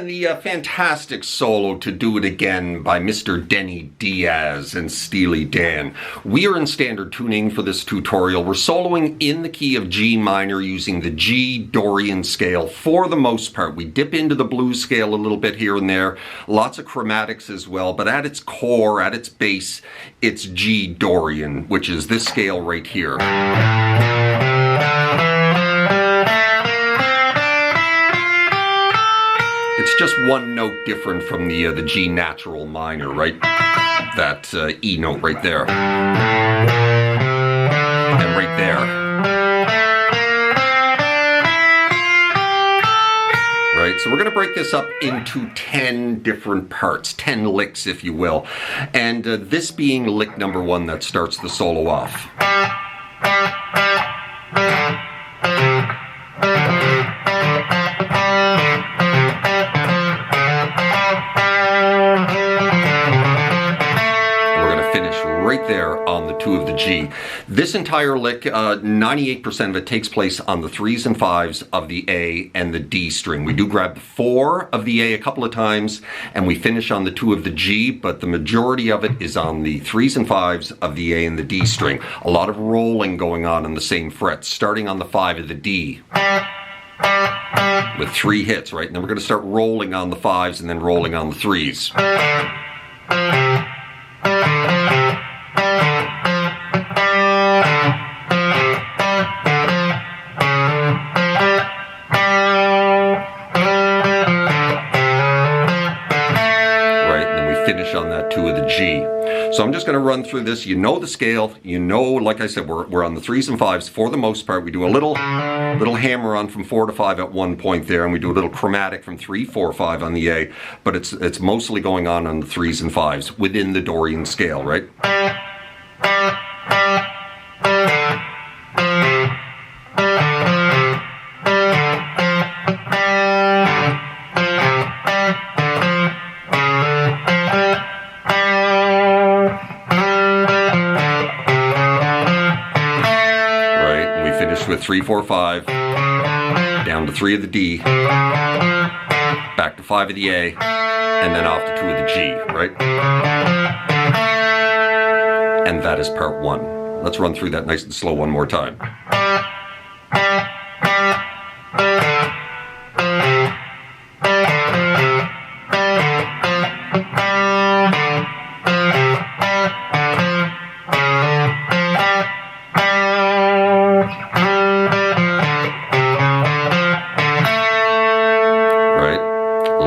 and the fantastic solo to Do It Again by Mr. Denny Dias and Steely Dan. We are in standard tuning for this tutorial. We're soloing in the key of G minor using the G Dorian scale for the most part. We dip into the blues scale a little bit here and there, lots of chromatics as well, but at its core, at its base, it's G Dorian, which is this scale right here. It's just one note different from the G natural minor, right? That E note right there. And right there. Right, so we're going to break this up into 10 different parts, 10 licks if you will. And this being lick number 1 that starts the solo off. Right there on the 2 of the G. This entire lick, 98% of it takes place on the 3s and 5s of the A and the D string. We do grab the 4 of the A a couple of times and we finish on the 2 of the G, but the majority of it is on the 3s and 5s of the A and the D string. A lot of rolling going on the same frets, starting on the 5 of the D with 3 hits, right? And then we're going to start rolling on the 5s and then rolling on the 3s. Finish on that 2 of the G. So I'm just going to run through this. You know the scale. You know, like I said, we're on the 3s and 5s for the most part. We do a little hammer on from 4 to 5 at one point there, and we do a little chromatic from 3, 4, 5 on the A, but it's mostly going on the 3s and 5s within the Dorian scale, right? With 3, 4, 5, down to 3 of the D, back to 5 of the A, and then off to 2 of the G, right? And that is part 1. Let's run through that nice and slow one more time.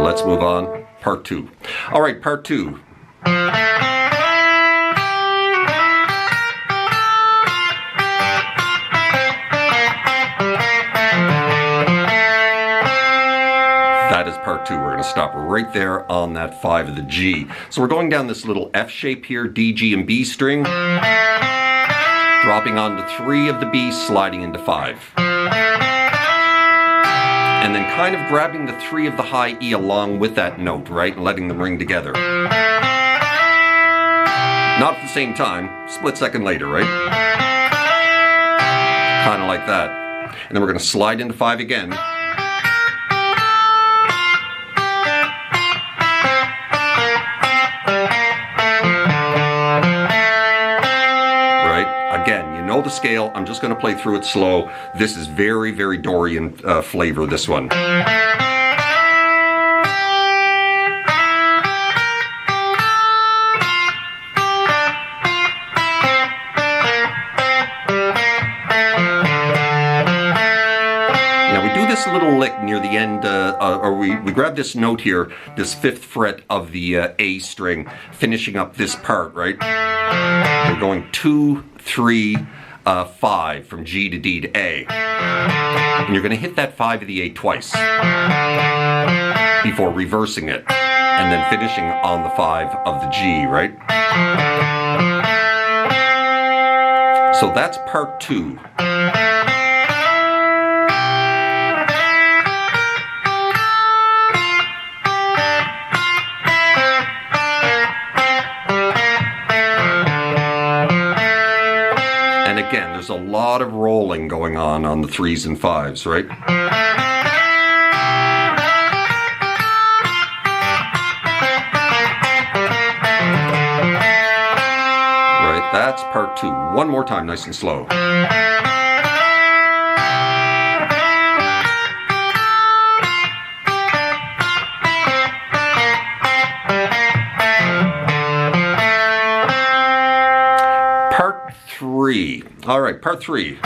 Let's move on. Part 2. All right, part 2. That is part 2. We're going to stop right there on that 5 of the G. So we're going down this little F shape here, D, G, and B string, dropping onto 3 of the B, sliding into 5. And then kind of grabbing the 3 of the high E along with that note, right? And letting them ring together. Not at the same time, split second later, right? Kind of like that. And then we're going to slide into 5 again. Again, you know the scale. I'm just going to play through it slow. This is very, very Dorian flavor, this one. Now we do this little lick near the end, or we grab this note here, this 5th fret of the A string, finishing up this part, right? We're going 2, 3, 5 from G to D to A. And you're going to hit that 5 of the A twice before reversing it and then finishing on the 5 of the G, right? So that's part 2. Again, there's a lot of rolling going on the 3s and 5s, right? That's part 2. One more time, nice and slow. Part 3. All right, part 3.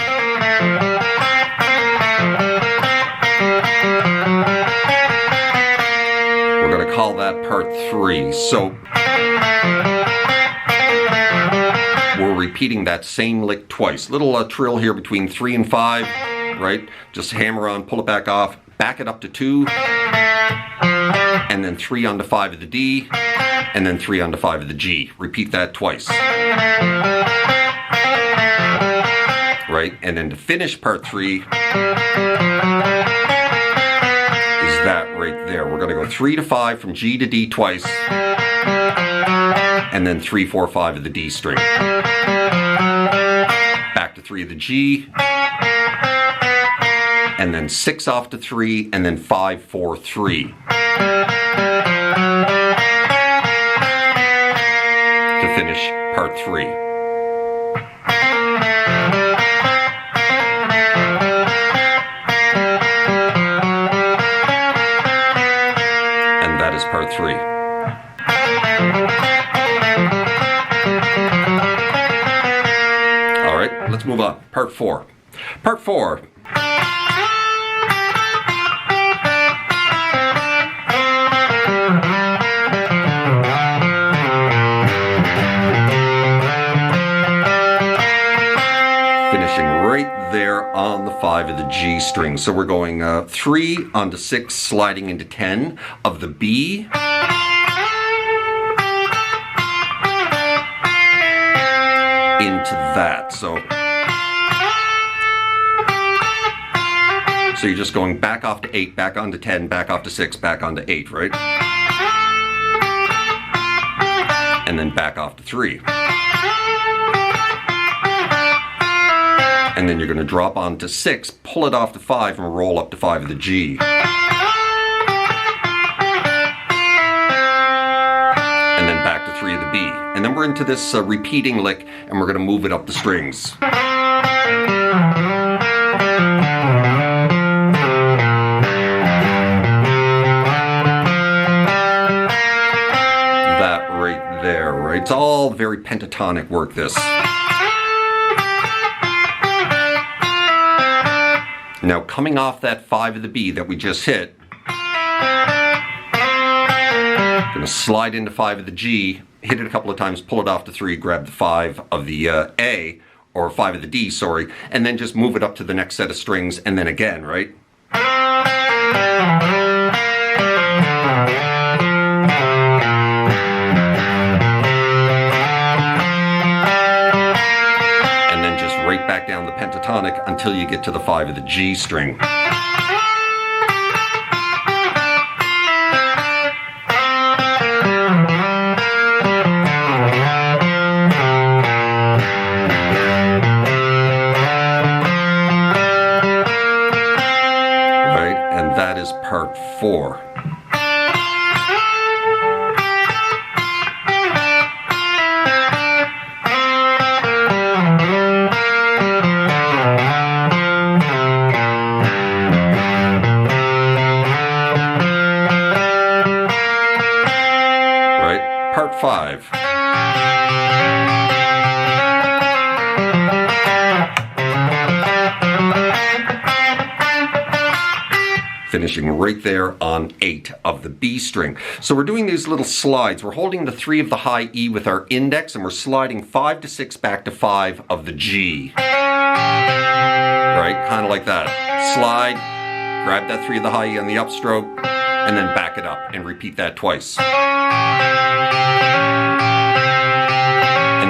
We're going to call that part 3. So we're repeating that same lick twice. Little trill here between 3 and 5, right? Just hammer on, pull it back off, back it up to 2, and then 3 onto 5 of the D, and then 3 onto 5 of the G. Repeat that twice. Right? And then to finish part 3 is that right there. We're going to go 3 to 5 from G to D twice, and then 3, 4, 5 of the D string. Back to 3 of the G, and then 6 off to 3, and then 5, 4, 3. To finish part 3. And that is part 3. All right, let's move on. Part 4. Part 4. Finishing right there on the 5 of the G string. So we're going 3 onto 6, sliding into 10 of the B. Into that. So you're just going back off to 8, back onto 10, back off to 6, back onto 8, right? And then back off to 3. And then you're going to drop onto 6, pull it off to 5, and roll up to 5 of the G. And then back to 3 of the B. And then we're into this repeating lick, and we're going to move it up the strings. That right there, right? It's all very pentatonic work, this. Now, coming off that 5 of the B that we just hit, going to slide into 5 of the G, hit it a couple of times, pull it off to 3, grab the 5 of the A, or 5 of the D, sorry, and then just move it up to the next set of strings, and then again, right? And then just right back down the pentatonic until you get to the 5 of the G string. That is part 4. Right, part 5. Finishing right there on 8 of the B string. So we're doing these little slides. We're holding the 3 of the high E with our index, and we're sliding 5 to 6 back to 5 of the G. Right, kind of like that. Slide, grab that 3 of the high E on the upstroke, and then back it up, and repeat that twice. And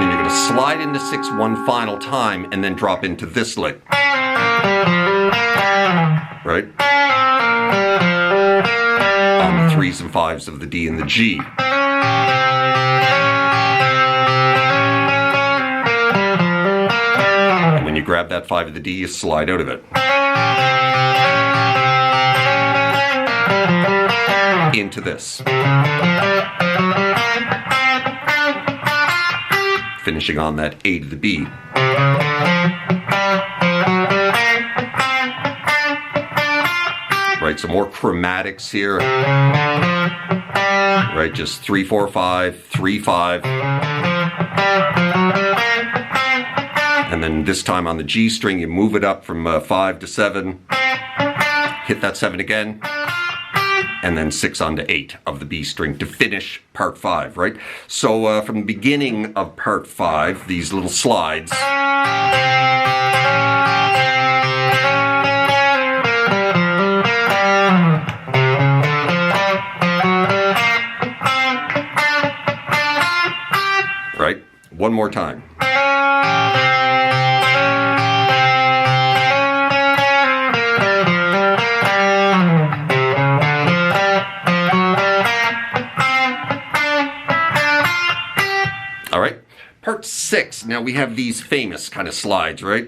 then you're going to slide into 6 one final time, and then drop into this lick. Right? On the 3s and 5s of the D and the G. And when you grab that 5 of the D, you slide out of it. Into this. finishing on that A to the B. Right, some more chromatics here. Right, just 3, 4, 5, 3, 5. And then this time on the G string, you move it up from 5 to 7. Hit that 7 again. And then 6 onto 8 of the B string to finish part 5, right? So from the beginning of part 5, these little slides. Right? One more time. All right, part 6. Now we have these famous kind of slides, right?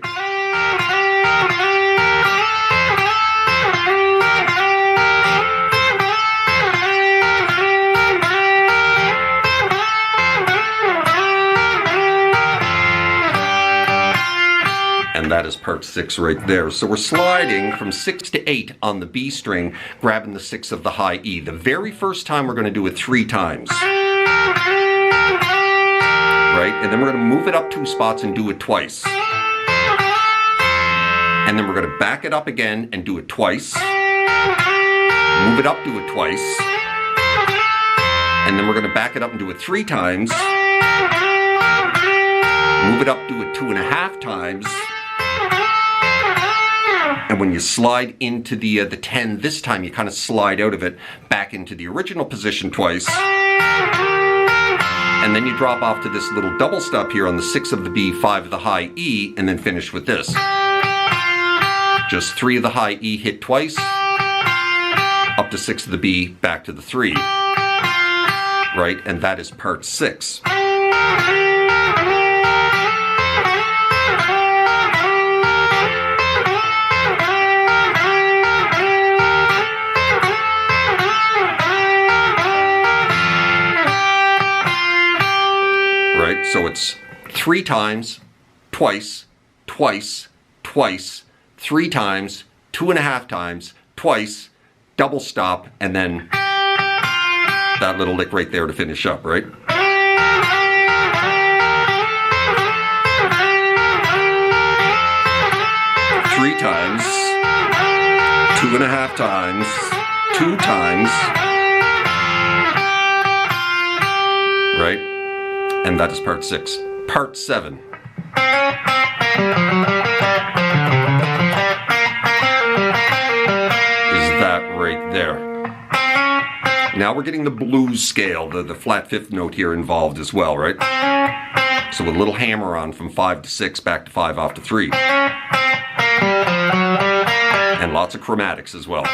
And that is part 6 right there. So we're sliding from 6 to 8 on the B string, grabbing the 6 of the high E. The very first time we're going to do it 3 times. Right? And then we're going to move it up 2 spots and do it twice. And then we're going to back it up again and do it twice. Move it up, do it twice. And then we're going to back it up and do it 3 times. Move it up, do it 2.5 times. And when you slide into the 10 this time, you kind of slide out of it back into the original position twice. And then you drop off to this little double stop here on the 6 of the B, 5 of the high E, and then finish with this. Just 3 of the high E hit twice, up to 6 of the B, back to the 3. Right? And that is part 6. Right? So it's 3 times, twice, twice, twice, 3 times, 2.5 times, twice, double stop, and then that little lick right there to finish up, right? Three times, 2.5 times, 2 times, right? And that is part 6. Part 7. Right there. Now we're getting the blues scale, the flat 5th note here involved as well, right? So with a little hammer on from 5 to 6, back to 5, off to 3. And lots of chromatics as well.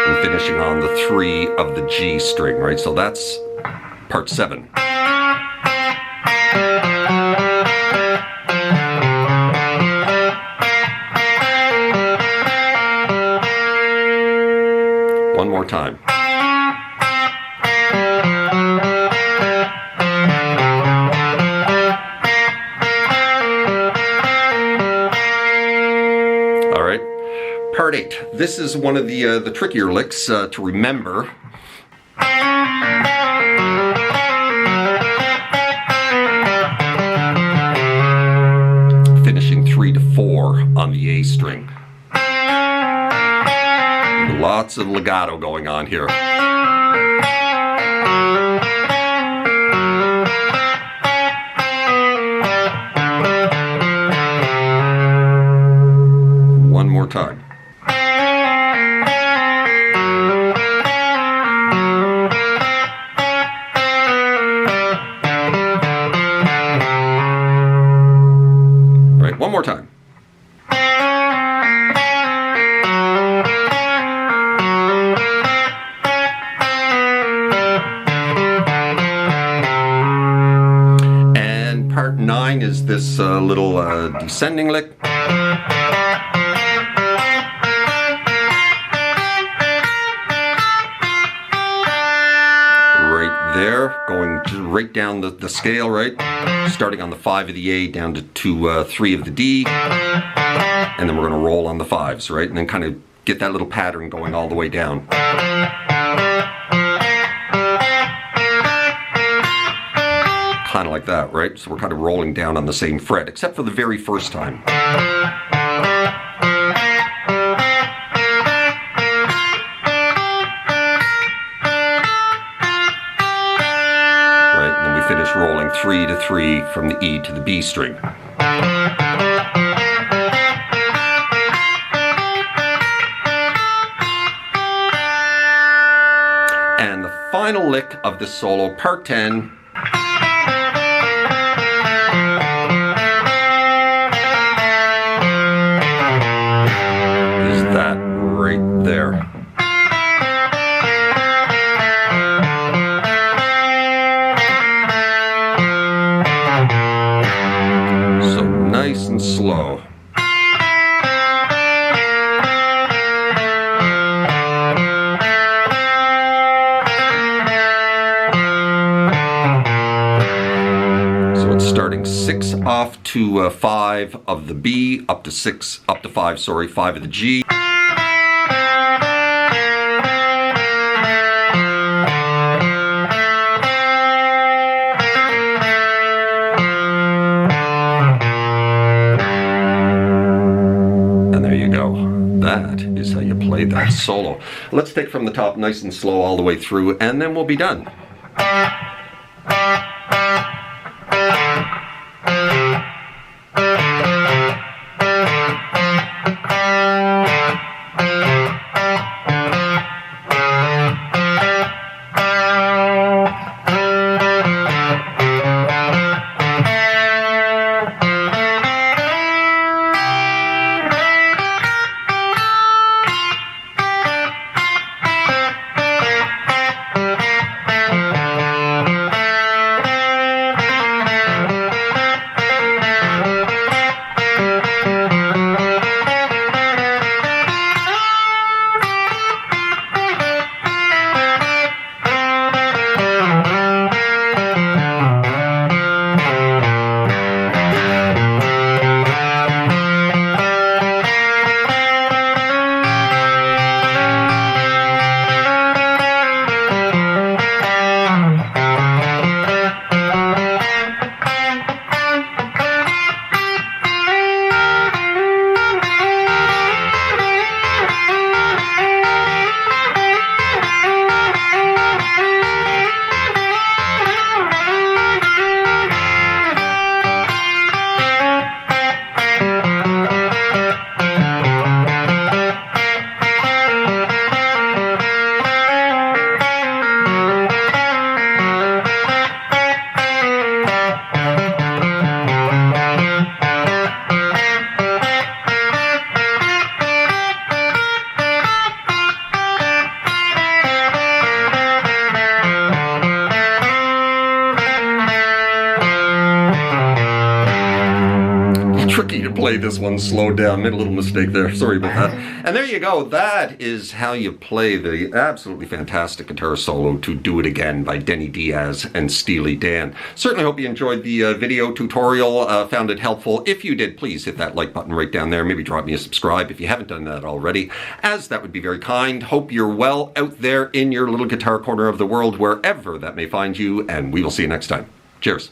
And finishing on the 3 of the G string, right? So that's part 7. One more time. All right. Part 8. This is one of the trickier licks to remember. Finishing 3 to 4 on the A string. Lots of legato going on here. One more time. Right, one more time. Part 9 is this little descending lick. there, going right down the scale, right? Starting on the 5 of the A down to 3 of the D. And then we're going to roll on the 5s, right? And then kind of get that little pattern going all the way down. Kind of like that, right? So we're kind of rolling down on the same fret, except for the very first time. Right, and then we finish rolling 3 to 3 from the E to the B string. And the final lick of this solo, part 10, is that right there. So nice and slow. Starting 6 off to 5 of the B, up to 5, sorry, 5 of the G. And there you go. That is how you play that solo. Let's take from the top nice and slow all the way through, and then we'll be done. Tricky to play this one slowed down. Made a little mistake there. Sorry about that. And there you go. That is how you play the absolutely fantastic guitar solo to Do It Again by Denny Dias and Steely Dan. Certainly hope you enjoyed the video tutorial, found it helpful. If you did, please hit that like button right down there. Maybe drop me a subscribe if you haven't done that already, as that would be very kind. Hope you're well out there in your little guitar corner of the world, wherever that may find you, and we will see you next time. Cheers.